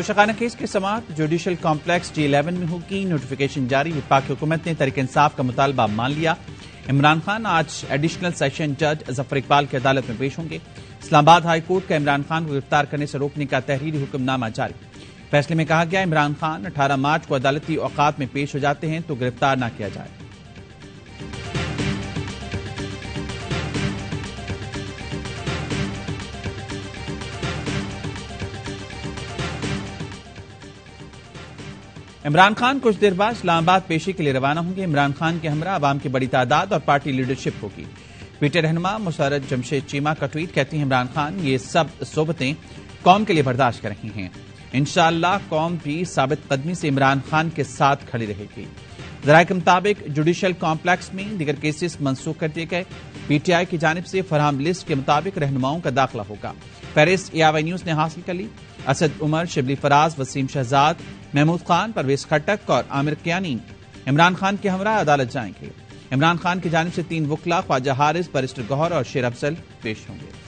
Toshakhana case की समाअत judicial complex G11 में होगी। नोटिफिकेशन जारी। विपक्षी हुकूमत ने तहरीक इंसाफ का मुतालबा मान लिया। इमरान खान आज एडिशनल सेशन जज जफर इकबाल की अदालत में पेश होंगे। इस्लामाबाद हाई कोर्ट का इमरान खान को गिरफ्तार करने से रोकने का तहरीरी हुक्मनामा जारी। फैसले में कहा गया, इमरान खान 18 मार्च को अदालती औकात में पेश हो जाते हैं तो गिरफ्तार न किया जाए। इमरान खान कुछ देर बाद इस्लामाबाद पेशी के लिए रवाना होंगे। इमरान खान के हमरा अवाम की बड़ी तादाद और पार्टी लीडरशिप होगी। पीटी रहनुमा मुसर्रत जमशेद चीमा का ट्वीट, कहती हैं इमरान खान ये सब सोबतें कौम के लिए बर्दाश्त कर रही हैं। इंशाअल्लाह कौम भी साबित कदमी से इमरान खान के साथ खड़ी रहेगी। जराये के मुताबिक जुडिशल कॉम्प्लेक्स में दीगर केसेस मनसूख कर दिए गए। पीटीआई की जानिब से फरहम लिस्ट के मुताबिक रहनुमाओं का दाखिला होगा। फहरिस्त AIY न्यूज ने हासिल कर ली। असद उमर, शिबली फराज, वसीम शहजाद, महमूद खान, परवेज खट्टक और आमिर कियानी इमरान खान के हमरा अदालत जाएंगे। इमरान खान की जानिब से 3 वकला ख्वाजा हारिस, बैरिस्टर गौहर और शेर अफजल पेश होंगे।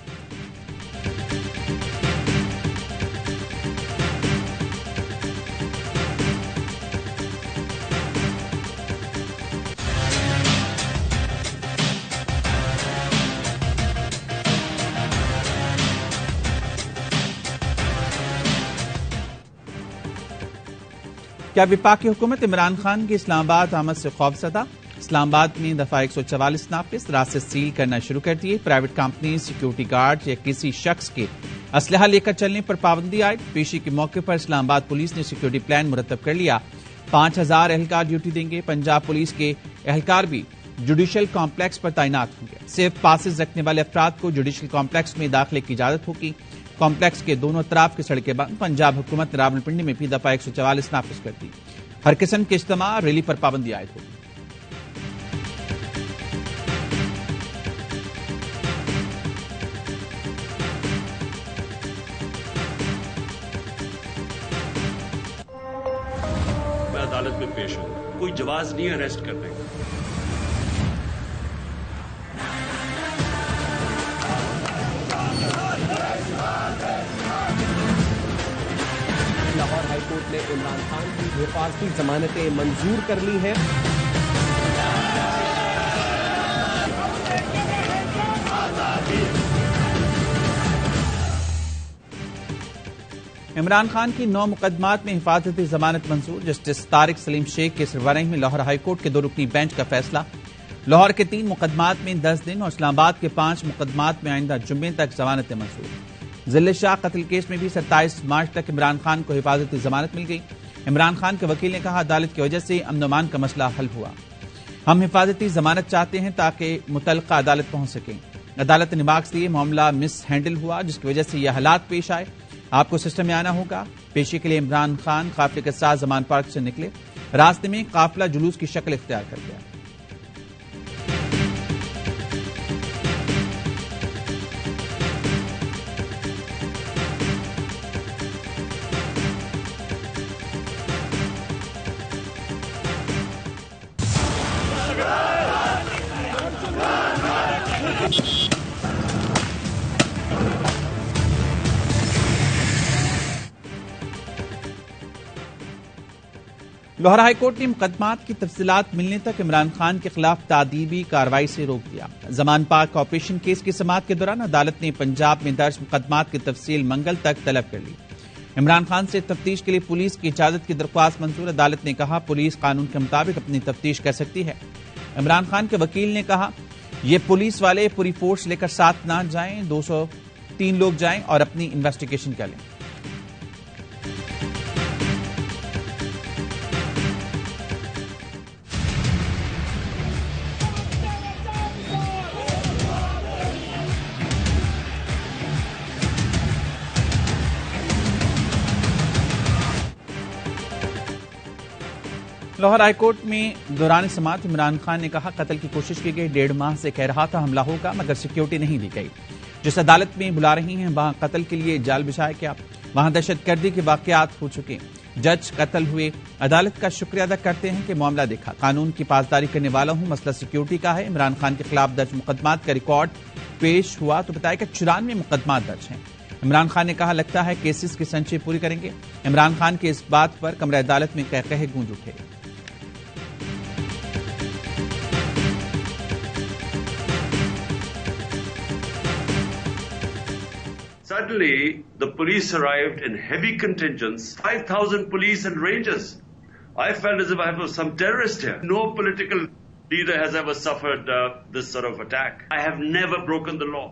क्या विपक्षी हुकूमत इमरान खान की इस्लामाबाद आमद से खौफजदा? इस्लामाबाद में दफा 144 नाफिज, रास्ते सील करना शुरू कर दिए। प्राइवेट कंपनी, सिक्योरिटी गार्ड या किसी शख्स के असलहा लेकर चलने पर पाबंदी आयद। पेशी के मौके पर इस्लामाबाद पुलिस ने सिक्योरिटी प्लान मुरतब कर लिया। 5000 एहलकार ड्यूटी देंगे। पंजाब पुलिस के एहलकार भी जुडिशल कॉम्प्लेक्स पर तैनात होंगे। सिर्फ पासेज रखने वाले अफराद को जुडिशल कॉम्प्लेक्स में दाखिले की इजाजत होगी। कॉम्प्लेक्स के दोनों तरफ की सड़कें बंद। पंजाब हुकूमत ने रावलपिंडी में भी दफा 144 नाफिज कर दी। हर किस्म के इज्तिमा रैली पर पाबंदी आयद होगी। मैं अदालत में पेश हूं, कोई जवाज नहीं अरेस्ट करने का। लाहौर हाईकोर्ट ने इमरान खान की हिफाजती जमानतें मंजूर कर ली हैं। इमरान खान की 9 मुकदमात में हिफाजती जमानत मंजूर। जस्टिस तारिक सलीम शेख के सरबराही में लाहौर हाईकोर्ट के 2 रुकनी बेंच का फैसला। लाहौर के 3 मुकदमात में 10 दिन और इस्लामाबाद के 5 मुकदमात में आइंदा जुम्मे तक जमानतें मंजूर। जिले शाह कत्ल केस में भी 27 मार्च तक इमरान खान को हिफाजती जमानत मिल गई। इमरान खान के वकील ने कहा, अदालत की वजह से अमन अमान का मसला हल हुआ। हम हिफाजती जमानत चाहते हैं ताकि मुतल्लिका अदालत पहुंच सकें। अदालत ने मार्क्स दिए, मामला मिस हैंडल हुआ जिसकी वजह से यह हालात पेश आए। आपको सिस्टम में आना होगा। पेशी के लिए इमरान खान काफिले के साथ जमान पार्क से निकले। रास्ते में काफिला जुलूस की शक्ल इख्तियार कर गया। लाहौर हाईकोर्ट ने मुकदमात की तफसीलात मिलने तक इमरान खान के खिलाफ तादीबी कार्रवाई से रोक दिया। जमान पाक ऑपरेशन केस की समाअत के दौरान अदालत ने पंजाब में दर्ज मुकदमात की तफसील मंगल तक तलब कर ली। इमरान खान से तफ्तीश के लिए पुलिस की इजाजत की दरख्वास्त मंजूर। अदालत ने कहा, पुलिस कानून के मुताबिक अपनी तफ्तीश कर सकती है। इमरान खान के वकील ने कहा, ये पुलिस वाले पूरी फोर्स लेकर साथ ना जाएं, 203 लोग जाएं और अपनी इन्वेस्टिगेशन कर लें। लाहौर हाईकोर्ट में दौरान समाअत इमरान खान ने कहा, कत्ल की कोशिश की गई। 1.5 माह से कह रहा था हमला होगा मगर सिक्योरिटी नहीं दी गई। जिस अदालत में बुला रही हैं वहां कत्ल के लिए जाल बिछाया गया। वहां दहशतगर्दी के वाकयात हो चुके। जज कत्ल हुए। अदालत का शुक्रिया अदा करते हैं कि मामला देखा। कानून की पासदारी करने वाला हूं। मसला सिक्योरिटी का है। इमरान खान के खिलाफ दर्ज मुकदमात का रिकॉर्ड पेश हुआ तो बताया कि 94 मुकदमात दर्ज हैं। इमरान खान ने कहा, लगता है केसेस की संचय पूरी करेंगे। इमरान खान के इस बात पर कमरे अदालत में कह गूंज उठे। Suddenly, the police arrived in heavy contingents, 5,000 police and rangers. I felt as if I was some terrorist here. No political leader has ever suffered this sort of attack. I have never broken the law.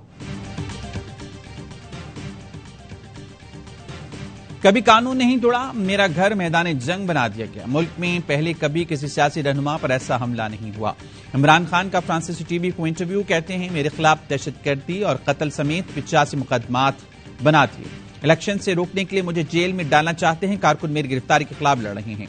कभी कानून नहीं तोड़ा, मेरा घर मैदान जंग बना दिया गया। मुल्क में पहले कभी किसी सियासी रहनुमा पर ऐसा हमला नहीं हुआ। इमरान खान का फ्रांसीसी टीवी को इंटरव्यू, कहते हैं मेरे खिलाफ दहशतगर्दी और कत्ल समेत 85 मुकदमात बना दिए। इलेक्शन से रोकने के लिए मुझे जेल में डालना चाहते हैं। कारकुन मेरी गिरफ्तारी के खिलाफ लड़ रहे हैं।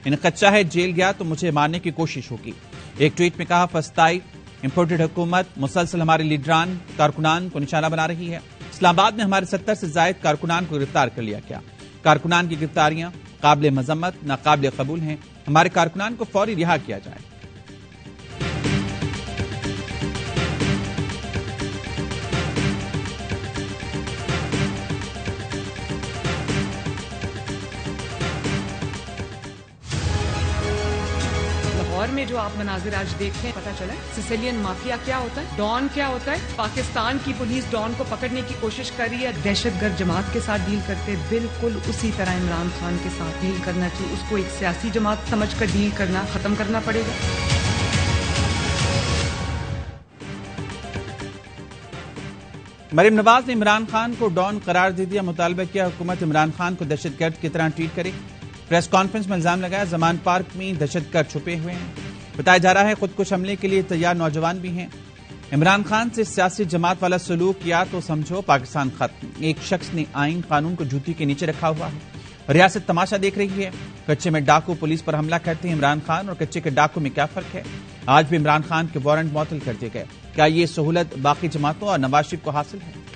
इन्हें कच्चा है जेल गया तो मुझे मारने की कोशिश होगी। एक ट्वीट में कहा, फस्ताई इंपोर्टेड हुकूमत मुसलसल हमारे लीडरान कारकुनान को निशाना बना रही है। इस्लामाबाद में हमारे 70 से जायद कारकुनान को गिरफ्तार कर लिया गया। कारकुनान की गिरफ्तारियां काबिल मजम्मत, नाकाबिल कबूल हैं। हमारे कारकुनान को फौरी रिहा किया जाए। लाहौर में जो आप मनाजिर आज देखें, पता चला सिसिलियन माफिया क्या होता है, डॉन क्या होता है। पाकिस्तान की पुलिस डॉन को पकड़ने की कोशिश कर रही है। दहशतगर्द जमात के साथ डील करते, बिल्कुल उसी तरह इमरान खान के साथ डील करना चाहिए। उसको एक सियासी जमात समझकर डील करना खत्म करना पड़ेगा। मरीम नवाज ने इमरान खान को डॉन करार दे दिया। मुतालबा किया हुकूमत इमरान खान को दहशतगर्द की तरह ट्रीट करे। प्रेस कॉन्फ्रेंस में इल्जाम लगाया, जमान पार्क में दहशतगर्द छुपे हुए हैं। बताया जा रहा है खुदकुश हमले के लिए तैयार नौजवान भी हैं। इमरान खान से सियासी जमात वाला सलूक किया तो समझो पाकिस्तान खत्म। एक शख्स ने आईन कानून को जूती के नीचे रखा हुआ है। रियासत तमाशा देख रही है। कच्चे में डाकू पुलिस पर हमला करते हैं इमरान खान, और कच्चे के डाकू में क्या फर्क है। आज भी इमरान खान के वारंट मुअत्तल कर दिए गए। क्या ये सहूलत बाकी जमातों और नवाज शरीफ को हासिल है?